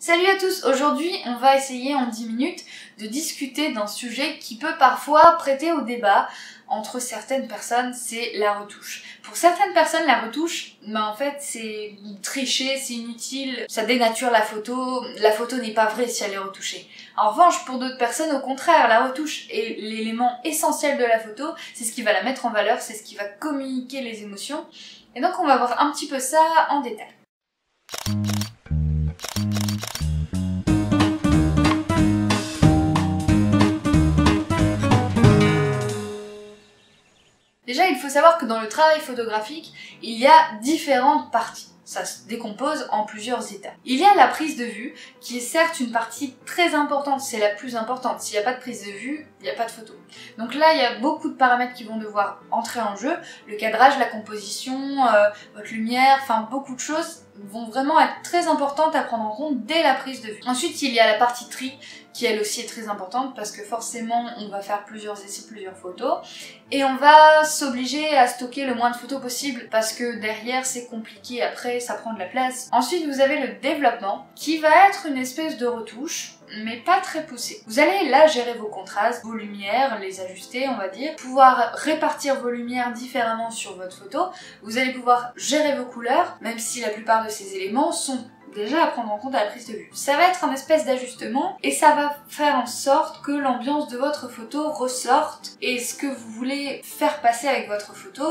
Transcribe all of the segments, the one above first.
Salut à tous, aujourd'hui on va essayer en 10 minutes de discuter d'un sujet qui peut parfois prêter au débat entre certaines personnes, c'est la retouche. Pour certaines personnes, la retouche, en fait c'est tricher, c'est inutile, ça dénature la photo n'est pas vraie si elle est retouchée. En revanche, pour d'autres personnes, au contraire, la retouche est l'élément essentiel de la photo, c'est ce qui va la mettre en valeur, c'est ce qui va communiquer les émotions. Et donc on va voir un petit peu ça en détail. Déjà, il faut savoir que dans le travail photographique, il y a différentes parties. Ça se décompose en plusieurs étapes. Il y a la prise de vue, qui est certes une partie très importante, c'est la plus importante. S'il n'y a pas de prise de vue, il n'y a pas de photo. Donc là, il y a beaucoup de paramètres qui vont devoir entrer en jeu. Le cadrage, la composition, votre lumière, enfin beaucoup de choses vont vraiment être très importantes à prendre en compte dès la prise de vue. Ensuite, il y a la partie tri, qui elle aussi est très importante parce que forcément on va faire plusieurs essais, plusieurs photos et on va s'obliger à stocker le moins de photos possible parce que derrière c'est compliqué, après ça prend de la place. Ensuite vous avez le développement qui va être une espèce de retouche mais pas très poussée. Vous allez là gérer vos contrastes, vos lumières, les ajuster on va dire, pouvoir répartir vos lumières différemment sur votre photo, vous allez pouvoir gérer vos couleurs même si la plupart de ces éléments sont déjà à prendre en compte à la prise de vue. Ça va être un espèce d'ajustement et ça va faire en sorte que l'ambiance de votre photo ressorte et ce que vous voulez faire passer avec votre photo,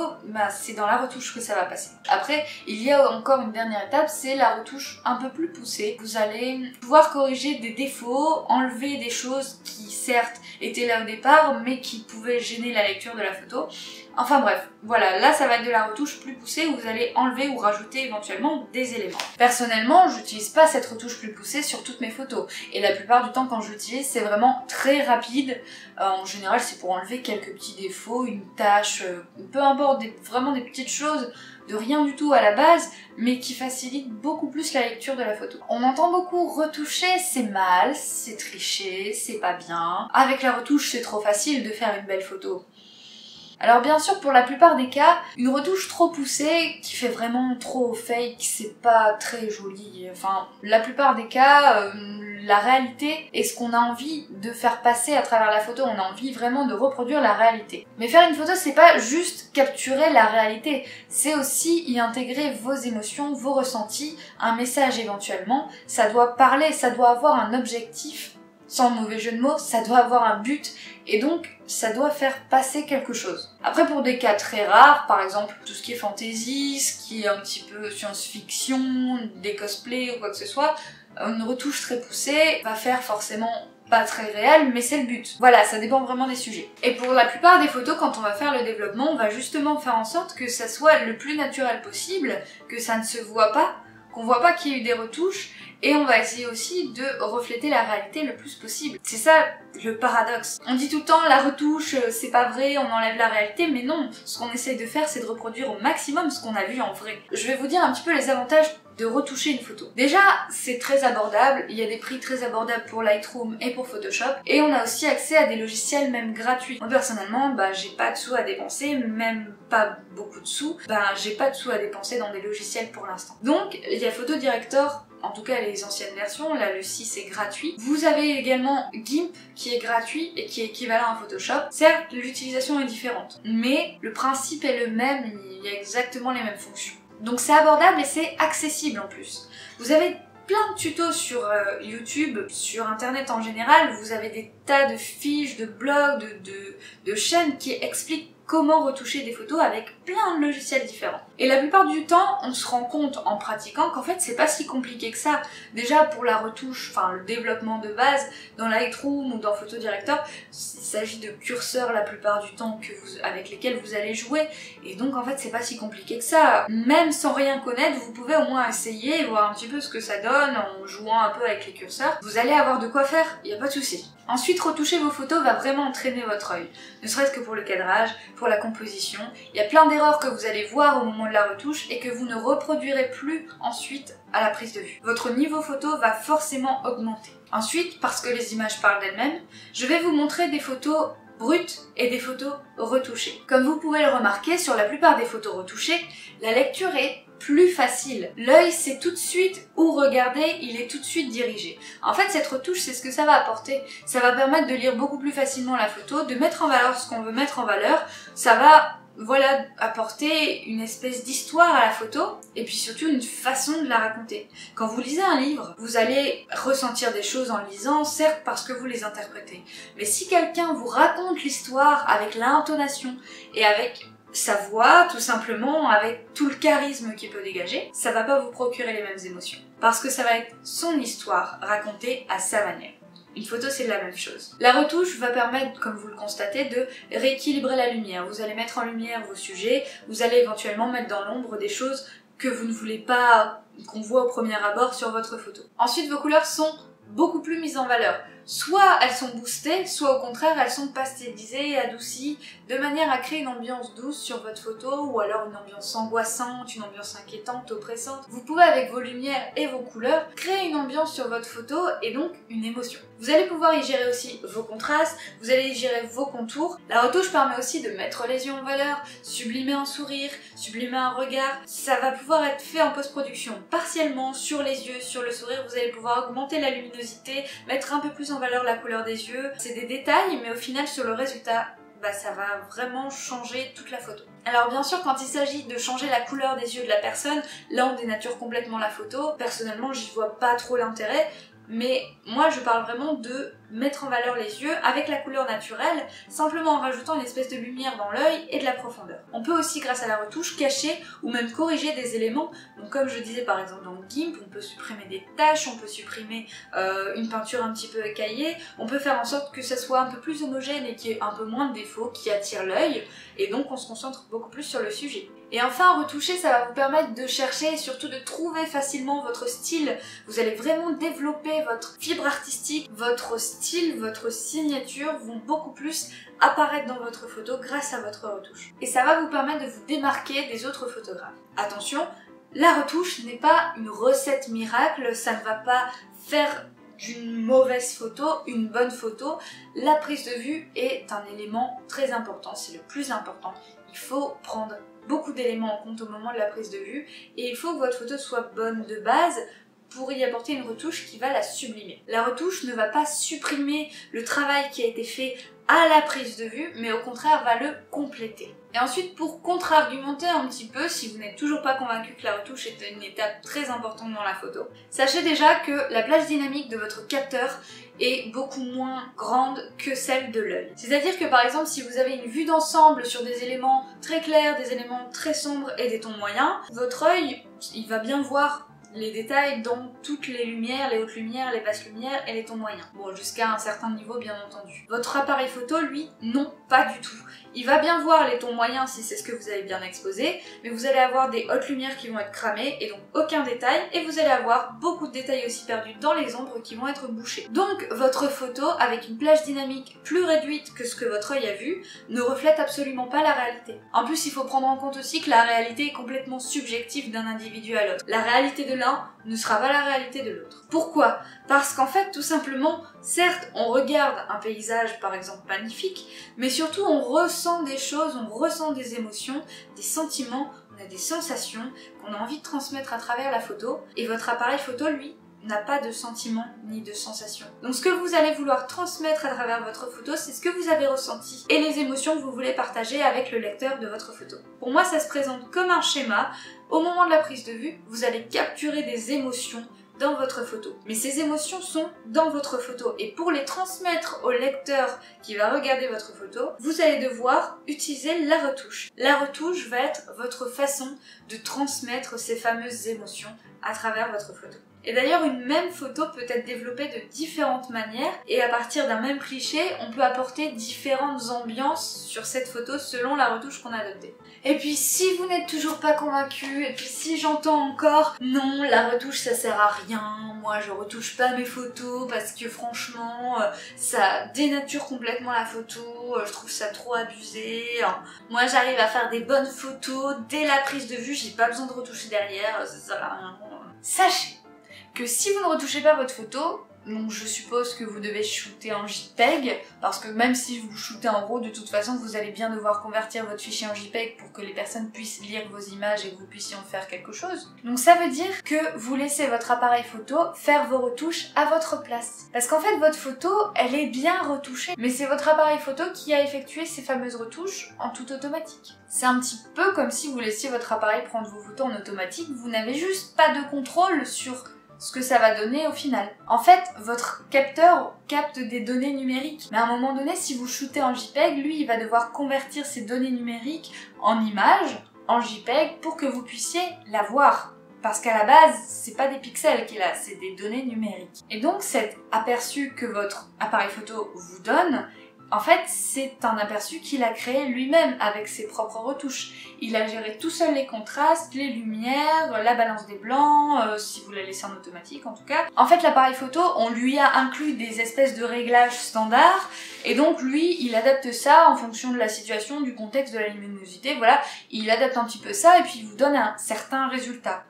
c'est dans la retouche que ça va passer. Après, il y a encore une dernière étape, c'est la retouche un peu plus poussée. Vous allez pouvoir corriger des défauts, enlever des choses qui certes étaient là au départ mais qui pouvaient gêner la lecture de la photo. Enfin bref, voilà, là ça va être de la retouche plus poussée où vous allez enlever ou rajouter éventuellement des éléments. Personnellement, j'utilise pas cette retouche plus poussée sur toutes mes photos. Et la plupart du temps quand j'utilise, c'est vraiment très rapide. En général, c'est pour enlever quelques petits défauts, une tache, peu importe, vraiment des petites choses de rien du tout à la base, mais qui facilitent beaucoup plus la lecture de la photo. On entend beaucoup retoucher, c'est mal, c'est tricher, c'est pas bien. Avec la retouche, c'est trop facile de faire une belle photo. Alors bien sûr, pour la plupart des cas, une retouche trop poussée, qui fait vraiment trop fake, c'est pas très joli. Enfin, la plupart des cas, la réalité est ce qu'on a envie de faire passer à travers la photo. On a envie vraiment de reproduire la réalité. Mais faire une photo, c'est pas juste capturer la réalité, c'est aussi y intégrer vos émotions, vos ressentis, un message éventuellement. Ça doit parler, ça doit avoir un objectif. Sans mauvais jeu de mots, ça doit avoir un but et donc ça doit faire passer quelque chose. Après pour des cas très rares, par exemple tout ce qui est fantasy, ce qui est un petit peu science-fiction, des cosplays ou quoi que ce soit, une retouche très poussée va faire forcément pas très réel, mais c'est le but. Voilà, ça dépend vraiment des sujets. Et pour la plupart des photos, quand on va faire le développement, on va justement faire en sorte que ça soit le plus naturel possible, que ça ne se voit pas, qu'on voit pas qu'il y a eu des retouches, et on va essayer aussi de refléter la réalité le plus possible. C'est ça le paradoxe. On dit tout le temps la retouche, c'est pas vrai, on enlève la réalité, mais non, ce qu'on essaye de faire c'est de reproduire au maximum ce qu'on a vu en vrai. Je vais vous dire un petit peu les avantages de retoucher une photo. Déjà, c'est très abordable, il y a des prix très abordables pour Lightroom et pour Photoshop, et on a aussi accès à des logiciels même gratuits. Moi personnellement, j'ai pas de sous à dépenser, même pas beaucoup de sous, j'ai pas de sous à dépenser dans des logiciels pour l'instant. Donc, il y a Photo Director, en tout cas les anciennes versions, là le 6 est gratuit. Vous avez également GIMP qui est gratuit et qui est équivalent à Photoshop. Certes, l'utilisation est différente, mais le principe est le même, il y a exactement les mêmes fonctions. Donc c'est abordable et c'est accessible en plus. Vous avez plein de tutos sur YouTube, sur internet en général, vous avez des tas de fiches, de blogs, de chaînes qui expliquent comment retoucher des photos avec plein de logiciels différents. Et la plupart du temps, on se rend compte en pratiquant qu'en fait c'est pas si compliqué que ça. Déjà pour la retouche, enfin le développement de base, dans Lightroom ou dans Photo Director, il s'agit de curseurs la plupart du temps avec lesquels vous allez jouer. Et donc en fait c'est pas si compliqué que ça. Même sans rien connaître, vous pouvez au moins essayer et voir un petit peu ce que ça donne en jouant un peu avec les curseurs. Vous allez avoir de quoi faire, il n'y a pas de souci. Ensuite, retoucher vos photos va vraiment entraîner votre œil, ne serait-ce que pour le cadrage, pour la composition. Il y a plein d'erreurs que vous allez voir au moment de la retouche et que vous ne reproduirez plus ensuite à la prise de vue. Votre niveau photo va forcément augmenter. Ensuite, parce que les images parlent d'elles-mêmes, je vais vous montrer des photos brutes et des photos retouchées. Comme vous pouvez le remarquer, sur la plupart des photos retouchées, la lecture est plus facile. L'œil sait tout de suite où regarder, il est tout de suite dirigé. En fait, cette retouche, c'est ce que ça va apporter. Ça va permettre de lire beaucoup plus facilement la photo, de mettre en valeur ce qu'on veut mettre en valeur. Ça va, voilà, apporter une espèce d'histoire à la photo et puis surtout une façon de la raconter. Quand vous lisez un livre, vous allez ressentir des choses en le lisant, certes parce que vous les interprétez. Mais si quelqu'un vous raconte l'histoire avec l'intonation et avec sa voix, tout simplement, avec tout le charisme qu'il peut dégager, ça va pas vous procurer les mêmes émotions. Parce que ça va être son histoire racontée à sa manière. Une photo, c'est la même chose. La retouche va permettre, comme vous le constatez, de rééquilibrer la lumière. Vous allez mettre en lumière vos sujets, vous allez éventuellement mettre dans l'ombre des choses que vous ne voulez pas qu'on voit au premier abord sur votre photo. Ensuite, vos couleurs sont beaucoup plus mises en valeur. Soit elles sont boostées, soit au contraire elles sont pastelisées et adoucies de manière à créer une ambiance douce sur votre photo ou alors une ambiance angoissante, une ambiance inquiétante, oppressante. Vous pouvez avec vos lumières et vos couleurs créer une ambiance sur votre photo et donc une émotion. Vous allez pouvoir y gérer aussi vos contrastes, vous allez y gérer vos contours. La retouche permet aussi de mettre les yeux en valeur, sublimer un sourire, sublimer un regard. Ça va pouvoir être fait en post-production partiellement sur les yeux, sur le sourire. Vous allez pouvoir augmenter la luminosité, mettre un peu plus en valeur la couleur des yeux. C'est des détails, mais au final sur le résultat, ça va vraiment changer toute la photo. Alors bien sûr, quand il s'agit de changer la couleur des yeux de la personne, là on dénature complètement la photo. Personnellement, j'y vois pas trop l'intérêt, mais moi je parle vraiment de mettre en valeur les yeux avec la couleur naturelle, simplement en rajoutant une espèce de lumière dans l'œil et de la profondeur. On peut aussi, grâce à la retouche, cacher ou même corriger des éléments. Donc comme je disais par exemple dans le GIMP, on peut supprimer des taches, on peut supprimer une peinture un petit peu écaillée, on peut faire en sorte que ça soit un peu plus homogène et qu'il y ait un peu moins de défauts qui attirent l'œil, et donc on se concentre beaucoup plus sur le sujet. Et enfin, retoucher, ça va vous permettre de chercher et surtout de trouver facilement votre style. Vous allez vraiment développer votre fibre artistique, votre style, votre signature vont beaucoup plus apparaître dans votre photo grâce à votre retouche. Et ça va vous permettre de vous démarquer des autres photographes. Attention, la retouche n'est pas une recette miracle, ça ne va pas faire d'une mauvaise photo une bonne photo. La prise de vue est un élément très important, c'est le plus important. Il faut prendre beaucoup d'éléments en compte au moment de la prise de vue et il faut que votre photo soit bonne de base pour y apporter une retouche qui va la sublimer. La retouche ne va pas supprimer le travail qui a été fait à la prise de vue, mais au contraire va le compléter. Et ensuite, pour contre-argumenter un petit peu, si vous n'êtes toujours pas convaincu que la retouche est une étape très importante dans la photo, sachez déjà que la plage dynamique de votre capteur est beaucoup moins grande que celle de l'œil. C'est-à-dire que par exemple, si vous avez une vue d'ensemble sur des éléments très clairs, des éléments très sombres et des tons moyens, votre œil, il va bien voir les détails dans toutes les lumières, les hautes lumières, les basses lumières et les tons moyens. Bon, jusqu'à un certain niveau bien entendu. Votre appareil photo, lui, non, pas du tout. Il va bien voir les tons moyens si c'est ce que vous avez bien exposé, mais vous allez avoir des hautes lumières qui vont être cramées et donc aucun détail, et vous allez avoir beaucoup de détails aussi perdus dans les ombres qui vont être bouchés. Donc votre photo, avec une plage dynamique plus réduite que ce que votre œil a vu, ne reflète absolument pas la réalité. En plus, il faut prendre en compte aussi que la réalité est complètement subjective d'un individu à l'autre. La réalité de l'un ne sera pas la réalité de l'autre. Pourquoi? Parce qu'en fait, tout simplement, certes, on regarde un paysage, par exemple, magnifique, mais surtout, on ressent des choses, on ressent des émotions, des sentiments, on a des sensations qu'on a envie de transmettre à travers la photo, et votre appareil photo, lui, n'a pas de sentiments ni de sensations. Donc ce que vous allez vouloir transmettre à travers votre photo, c'est ce que vous avez ressenti et les émotions que vous voulez partager avec le lecteur de votre photo. Pour moi, ça se présente comme un schéma. Au moment de la prise de vue, vous allez capturer des émotions dans votre photo. Mais ces émotions sont dans votre photo et pour les transmettre au lecteur qui va regarder votre photo, vous allez devoir utiliser la retouche. La retouche va être votre façon de transmettre ces fameuses émotions à travers votre photo. Et d'ailleurs, une même photo peut être développée de différentes manières et à partir d'un même cliché, on peut apporter différentes ambiances sur cette photo selon la retouche qu'on a adoptée. Et puis si vous n'êtes toujours pas convaincu, et puis si j'entends encore « Non, la retouche ça sert à rien, moi je retouche pas mes photos parce que franchement ça dénature complètement la photo, je trouve ça trop abusé, moi j'arrive à faire des bonnes photos dès la prise de vue, j'ai pas besoin de retoucher derrière, ça sert à rien ». Sachez que si vous ne retouchez pas votre photo, Donc je suppose que vous devez shooter en JPEG, parce que même si vous shootez en RAW, de toute façon vous allez bien devoir convertir votre fichier en JPEG pour que les personnes puissent lire vos images et que vous puissiez en faire quelque chose. Donc ça veut dire que vous laissez votre appareil photo faire vos retouches à votre place. Parce qu'en fait votre photo, elle est bien retouchée, mais c'est votre appareil photo qui a effectué ces fameuses retouches en tout automatique. C'est un petit peu comme si vous laissiez votre appareil prendre vos photos en automatique, vous n'avez juste pas de contrôle sur ce que ça va donner au final. En fait, votre capteur capte des données numériques, mais à un moment donné, si vous shootez en JPEG, lui, il va devoir convertir ces données numériques en images, en JPEG, pour que vous puissiez la voir. Parce qu'à la base, c'est pas des pixels qu'il a, c'est des données numériques. Et donc, cet aperçu que votre appareil photo vous donne, en fait, c'est un aperçu qu'il a créé lui-même avec ses propres retouches. Il a géré tout seul les contrastes, les lumières, la balance des blancs, si vous la laissez en automatique en tout cas. En fait, l'appareil photo, on lui a inclus des espèces de réglages standards, et donc lui, il adapte ça en fonction de la situation, du contexte, de la luminosité, voilà. Il adapte un petit peu ça, et puis il vous donne un certain résultat.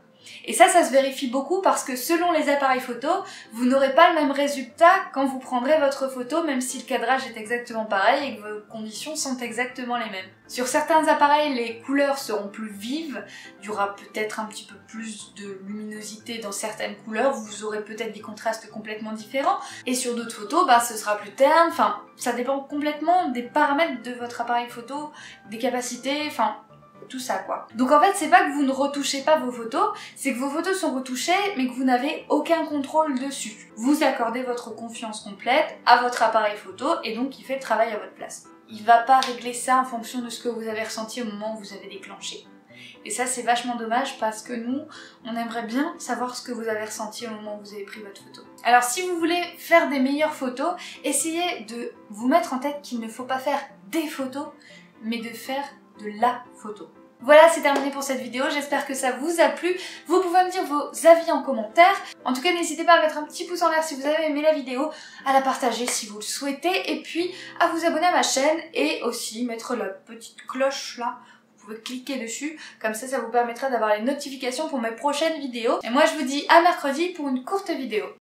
Et ça se vérifie beaucoup parce que selon les appareils photo, vous n'aurez pas le même résultat quand vous prendrez votre photo, même si le cadrage est exactement pareil et que vos conditions sont exactement les mêmes. Sur certains appareils, les couleurs seront plus vives, il y aura peut-être un petit peu plus de luminosité dans certaines couleurs, vous aurez peut-être des contrastes complètement différents, et sur d'autres photos, ce sera plus terne, enfin, ça dépend complètement des paramètres de votre appareil photo, des capacités, enfin, tout ça quoi. Donc en fait c'est pas que vous ne retouchez pas vos photos, c'est que vos photos sont retouchées mais que vous n'avez aucun contrôle dessus. Vous accordez votre confiance complète à votre appareil photo et donc il fait le travail à votre place. Il va pas régler ça en fonction de ce que vous avez ressenti au moment où vous avez déclenché. Et ça c'est vachement dommage parce que nous, on aimerait bien savoir ce que vous avez ressenti au moment où vous avez pris votre photo. Alors si vous voulez faire des meilleures photos, essayez de vous mettre en tête qu'il ne faut pas faire des photos, mais de faire de la photo. Voilà, c'est terminé pour cette vidéo, j'espère que ça vous a plu. Vous pouvez me dire vos avis en commentaire. En tout cas, n'hésitez pas à mettre un petit pouce en l'air si vous avez aimé la vidéo, à la partager si vous le souhaitez, et puis à vous abonner à ma chaîne, et aussi mettre la petite cloche là. Vous pouvez cliquer dessus, comme ça, ça vous permettra d'avoir les notifications pour mes prochaines vidéos. Et moi, je vous dis à mercredi pour une courte vidéo.